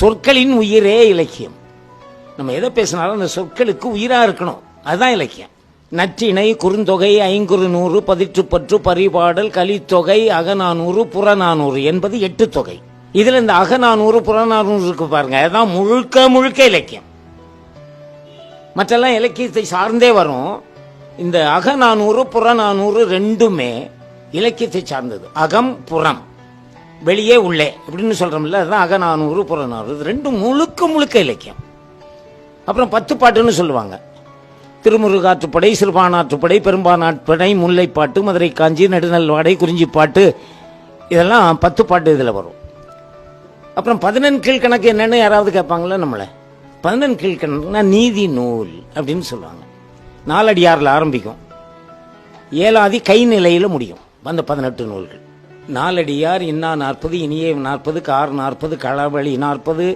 சொற்களின் உயிரே இலக்கியம். நம்ம எதை பேசினாலும் அந்த சொற்களுக்கு உயிரா இருக்கணும், அதுதான் இலக்கியம். நற்றிணை, குறுந்தொகை, ஐங்குறு நூறு, பதிற்றுப்பற்று, பரிபாடல், கலித்தொகை, அகநானூறு, புறநானூறு என்பது 8 தொகை. இதுல இந்த அகநானூறு புறநானூறு இருக்கு பாருங்க, அதுதான் முழுக்க முழுக்க இலக்கியம். மற்றெல்லாம் இலக்கியத்தை சார்ந்தே வரும். இந்த அகநானூறு புறநானூறு ரெண்டுமே இலக்கியத்தை சார்ந்தது. அகம் புறம், வெளியே உள்ளே அப்படின்னு சொல்றோம்ல, அதுதான் அகநானூறு புறநானூறு. ரெண்டும் முழுக்க முழுக்க இலக்கியம். அப்புறம் 10 பாட்டுன்னு சொல்லுவாங்க. திருமுருகாற்றுப்படை, சிறுபானாற்றுப்படை, பெரும்பானாற்றுப்படை, முல்லைப்பாட்டு, மதுரை காஞ்சி, நெடுநல்வாடை, குறிஞ்சிப்பாட்டு, இதெல்லாம் 10 பாட்டு இதில் வரும். அப்புறம் 11 கீழ்கணக்கு என்னன்னு யாராவது கேட்பாங்களா நம்மளை? 11 கீழ்கணக்குனா நீதி நூல் அப்படின்னு சொல்லுவாங்க. 4 அடியாரில் ஆரம்பிக்கும், 7ஆதி கை நிலையில் முடியும் அந்த 18 நூல்கள். 4 அடியார், இன்னா 40, இனியே 40, கார் 40, களவழி 40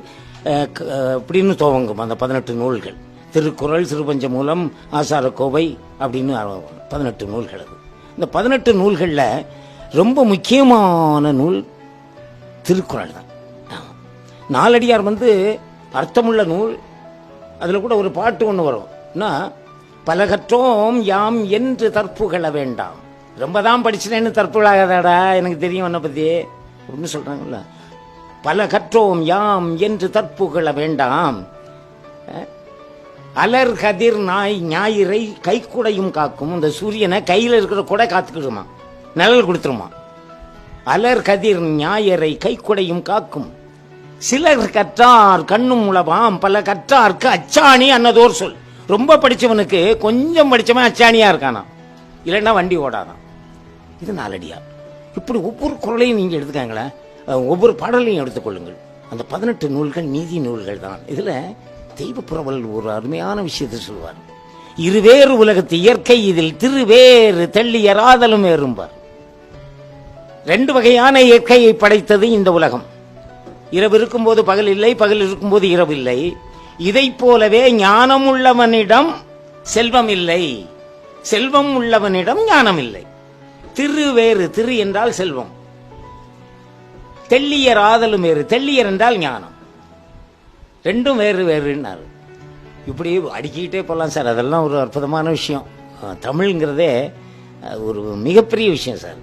அப்படின்னு துவங்கும் அந்த 18 நூல்கள். திருக்குறள், சிறுபஞ்சமூலம், ஆசாரக்கோவை அப்படின்னு 18 நூல்கள். அது இந்த 18 நூல்களில் ரொம்ப முக்கியமான நூல் திருக்குறள் தான். 4 அடியார் அர்த்தமுள்ள நூல். அதில் கூட ஒரு பாட்டு ஒன்று வரும்னா, பலகற்றோம் யாம் என்று தற்புகழ வேண்டாம். ரொம்ப தான் படிச்சுனேன்னு தற்புகழாதடா, எனக்கு தெரியும் உன்னை பற்றி அப்படின்னு சொல்கிறாங்கல்ல. பல கற்றோம் யாம் என்று தற்புகழ வேண்டாம், அலர் கதிர் நாய் ஞாயிறை கைக்குடையும் காக்கும். இந்த சூரியனை கையில் இருக்கிற கூட காத்துக்கிடுமா, நிழல் கொடுத்துருமா. அலர் கதிர் ஞாயிறை கைக்குடையும் காக்கும், சிலர் கற்றார் கண்ணும் உளவாம், பல கற்றார்க்கு அச்சாணி அன்னதோர் சொல். ரொம்ப படிச்சவனுக்கு கொஞ்சம் படிச்சவன் அச்சாணியா இருக்கானா, இல்லைன்னா வண்டி ஓடாதான். இது 4 அடியார். இப்படி ஒவ்வொரு குறளையும் நீங்க எடுத்துக்காங்களேன், ஒவ்வொரு பாடலையும் எடுத்துக்கொள்ளுங்கள். அந்த 18 நூல்கள் நீதி நூல்கள் தான். இதுல தெய்வப்புறவல் ஒரு அருமையான விஷயத்தை சொல்வார். இருவேறு உலகத்து இயற்கை இதில் திருவேறு தெள்ளியராதலும் ஏறும்பார். 2 வகையான இயற்கையை படைத்தது இந்த உலகம். இரவு இருக்கும்போது பகல் இல்லை, பகல் இருக்கும்போது இரவு இல்லை. இதை போலவே ஞானம் உள்ளவனிடம் செல்வம் இல்லை, செல்வம் உள்ளவனிடம் ஞானம் இல்லை. திருவேறு, திரு என்றால் செல்வம், தெள்ளியர் ஆதலும் வேறு, தெள்ளியர் என்றால் ஞானம். ரெண்டும் வேறு வேறுன்னாரு. இப்படி அடிக்கிட்டே போகலாம் சார். அதெல்லாம் ஒரு அற்புதமான விஷயம். தமிழ்ங்கிறதே ஒரு மிகப்பெரிய விஷயம் சார்.